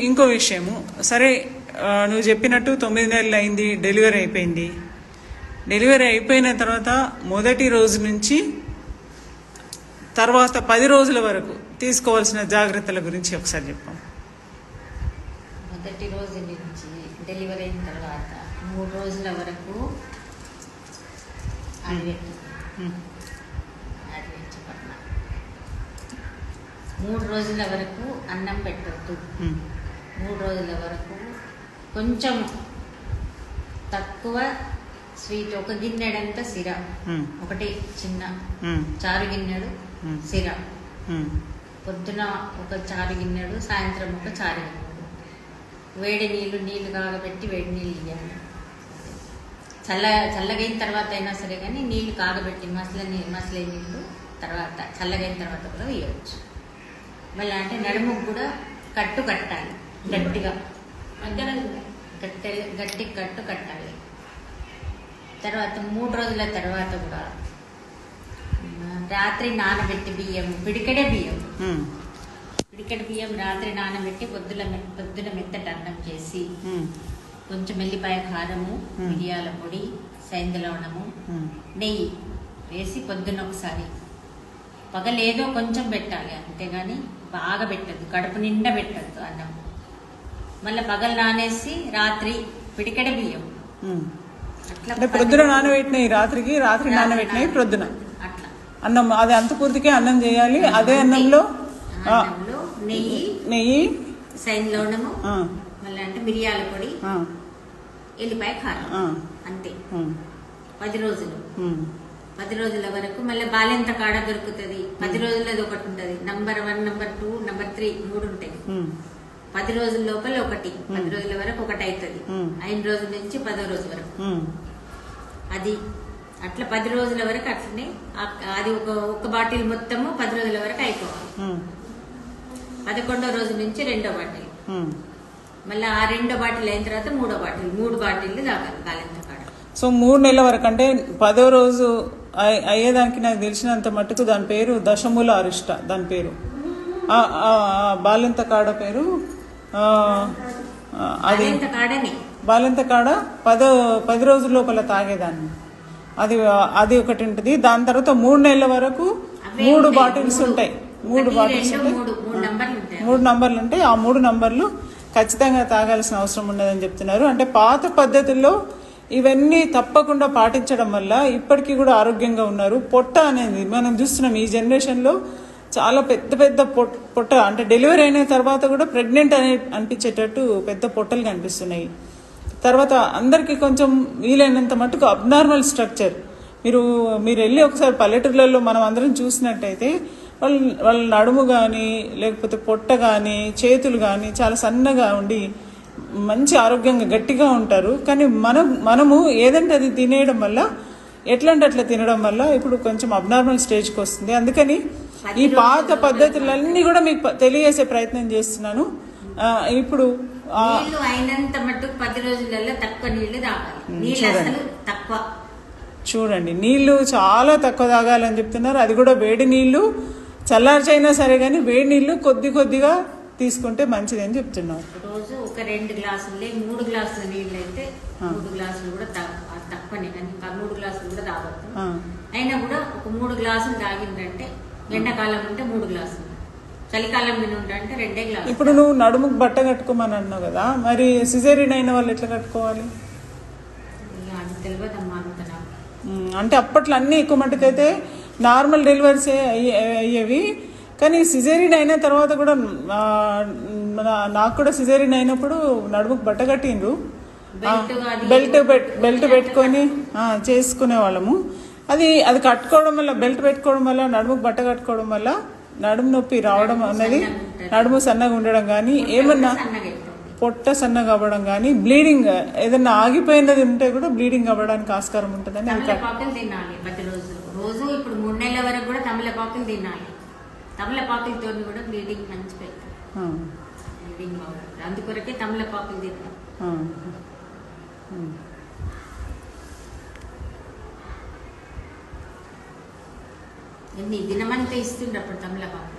ఇంకో విషయము, సరే నువ్వు చెప్పినట్టు 9 నెలలు అయింది, డెలివరీ అయిపోయింది. డెలివరీ అయిపోయిన తర్వాత మొదటి రోజు నుంచి తర్వాత 10 రోజుల వరకు తీసుకోవాల్సిన జాగ్రత్తల గురించి ఒకసారి చెప్పాం. మొదటి రోజు నుంచి డెలివరీ అయిన తర్వాత 3 రోజుల వరకు చెప్పట్లా 3 రోజుల వరకు అన్నం పెట్టద్దు. 3 రోజుల వరకు కొంచెం తక్కువ స్వీట్, 1 గిన్నెడంత సిర, ఒకటి చిన్న చారు గిన్నెడు సిర, పొద్దున 1 చారు గిన్నెడు, సాయంత్రం 1 చారు గిన్నెడు. వేడి నీళ్ళు కాగబెట్టి వేడి నీళ్ళు ఇవ్వాలి. చల్లగైన తర్వాత అయినా సరే కానీ నీళ్లు కాగబెట్టి మసలే నీళ్ళు తర్వాత చల్లగైన తర్వాత కూడా వేయవచ్చు. మళ్ళీ అంటే నడుముకు కూడా కట్టాలి, గట్టిగా గట్టి కట్టాలి. తర్వాత 3 రోజుల తర్వాత కూడా రాత్రి నానబెట్టి పిడికెడ బియ్యం రాత్రి నానబెట్టి పొద్దున మెత్తటి అన్నం చేసి కొంచెం ఎల్లిపాయ కారము, మిరియాల పొడి, సైంధలవణము, నెయ్యి వేసి పొద్దున ఒకసారి, పగలేదో కొంచెం పెట్టాలి, అంతేగాని బాగా పెట్టద్దు, కడుపు నిండా పెట్టద్దు అన్నం. మళ్ళీ పగలు నానేసి రాత్రి పిడికెడ బియ్యం అట్లా పొద్దున నానబెట్టినాయి, రాత్రి నానబెట్టినాయి ప్రొద్దున అట్లా అన్నం, అది అంత పూర్తికే అన్నం చేయాలి. అదే అన్నంలో నెయ్యి, సైంధలవణము, మళ్ళీ అంటే మిరియాల పొడి, ఎల్లిపాయ కారం, అంతే. 10 రోజులు 10 రోజుల వరకు. మళ్ళీ బాలెంత కాడ దొరుకుతుంది. 10 రోజులది ఒకటి ఉంటుంది, నంబర్ 1, నంబర్ 2, నంబర్ 3 3 ఉంటాయి. 10 రోజుల లోపల 1, 10 రోజుల వరకు 1 అవుతుంది. 5 రోజుల నుంచి 10వ రోజు వరకు అది అట్లా 10 రోజుల వరకు అట్లనే. అది ఒక బాటిల్ మొత్తము 10 రోజుల వరకు అయిపోవాలి. 11వ రోజు నుంచి 2వ బాటిల్, మళ్ళీ ఆ 2వ బాటిల్ అయిన తర్వాత 3వ బాటిల్, 3 బాటిల్ తాగాలి బాలెంత కాడ. సో 3 నెలల వరకు, అంటే 10వ రోజు అయ్యేదానికి నాకు తెలిసినంత మట్టుకు దాని పేరు దశమూల అరిష్ట, దాని పేరు బాలెంత కాడ పేరు. అది బాలెంత కాడ 10 రోజుల లోపల తాగేదాన్ని, అది ఒకటి ఉంటుంది. దాని తర్వాత 3 నెలల వరకు 3 బాటిల్స్ ఉంటాయి. 3 బాటిల్స్ ఉంటాయి, 3 నంబర్లు ఉంటాయి. ఆ 3 నంబర్లు ఖచ్చితంగా తాగాల్సిన అవసరం ఉన్నదని చెప్తున్నారు. అంటే పాత పద్ధతుల్లో ఇవన్నీ తప్పకుండా పాటించడం వల్ల ఇప్పటికీ కూడా ఆరోగ్యంగా ఉన్నారు. పొట్ట అనేది మనం చూస్తున్నాం ఈ జనరేషన్లో, చాలా పెద్ద పొట్ట, అంటే డెలివరీ అయిన తర్వాత కూడా ప్రెగ్నెంట్ అనిపించేటట్టు పెద్ద పొట్టలు కనిపిస్తున్నాయి. తర్వాత అందరికీ కొంచెం వీలైనంత మట్టుకు అబ్నార్మల్ స్ట్రక్చర్. మీరు వెళ్ళి ఒకసారి పల్లెటూర్లలో మనం అందరం చూసినట్టయితే వాళ్ళ నడుము కానీ, లేకపోతే పొట్ట కానీ, చేతులు కానీ చాలా సన్నగా ఉండి మంచి ఆరోగ్యంగా గట్టిగా ఉంటారు. కానీ మనము ఏదంటే అది తినేయడం వల్ల, ఎట్లంటే అట్లా తినడం వల్ల ఇప్పుడు కొంచెం అబ్నార్మల్ స్టేజ్కి వస్తుంది. అందుకని ఈ పాత పద్ధతులన్నీ కూడా మీకు తెలియజేసే ప్రయత్నం చేస్తున్నాను. ఇప్పుడు అయినంత మట్టుకు 10 రోజులలో తక్కువ నీళ్లు తాగాలి. చూడండి, నీళ్లు చాలా తక్కువ తాగాలని చెప్తున్నారు. అది కూడా వేడి నీళ్లు, చల్లార్చైనా సరే కానీ వేడి నీళ్లు కొద్దిగా తీసుకుంటే మంచిది అని చెప్తున్నారు. రోజు ఒక 2 గ్లాసులే 3 గ్లాసుల నీళ్ళు అయితే 3 గ్లాసులు కూడా తక్కువనే, కానీ 3 గ్లాసులు కూడా తాగొద్దు. అయినా కూడా ఒక 3 గ్లాసులు తాగిందంటే, ఎండాకాలం ఉంటే 3 గ్లాసులు, చలికాలం మీద ఉంటే 2 గ్లాసులు. ఇప్పుడు నువ్వు నడుముకు బట్ట కట్టుకోమని అన్నావు కదా, మరి సిజేరియన్ అయిన వాళ్ళు ఎట్లా కట్టుకోవాలి? అది తెలియదమ్మా. అంటే అప్పట్లో అన్ని ఎక్కువ మట్టుకైతే నార్మల్ డెలివరీస్ అయ్యేవి, కానీ సిజేరియన్ అయిన తర్వాత కూడా నాకు కూడా సిజేరియన్ అయినప్పుడు నడుముకు బట్ట కట్టిండ్రు, బెల్ట్ పెట్టుకొని చేసుకునే వాళ్ళము. అది కట్టుకోవడం వల్ల, బెల్ట్ పెట్టుకోవడం వల్ల, నడుముకు బట్ట కట్టుకోవడం వల్ల నడుము నొప్పి రావడం అన్నది, నడుము సన్నగా ఉండడం కానీ, ఏమన్నా పొట్ట సన్నగా అవ్వడం కానీ, బ్లీడింగ్ ఏదన్నా ఆగిపోయినది ఉంటే కూడా బ్లీడింగ్ అవ్వడానికి ఆస్కారం ఉంటుందని. తమలపాకులు తినాలి 10 రోజులు. రోజు ఇప్పుడు 3 నెలల వరకు కూడా తమలపాకులు తినాలి. తమలపాకులతో కూడా బ్లీడింగ్ మంచి బ్లీడింగ్ అవ్వదు, అందుకొరకే తమలపాకులు తినాలి. దినమంతా ఇస్తుండ్రు అప్పుడు తమలపాకు.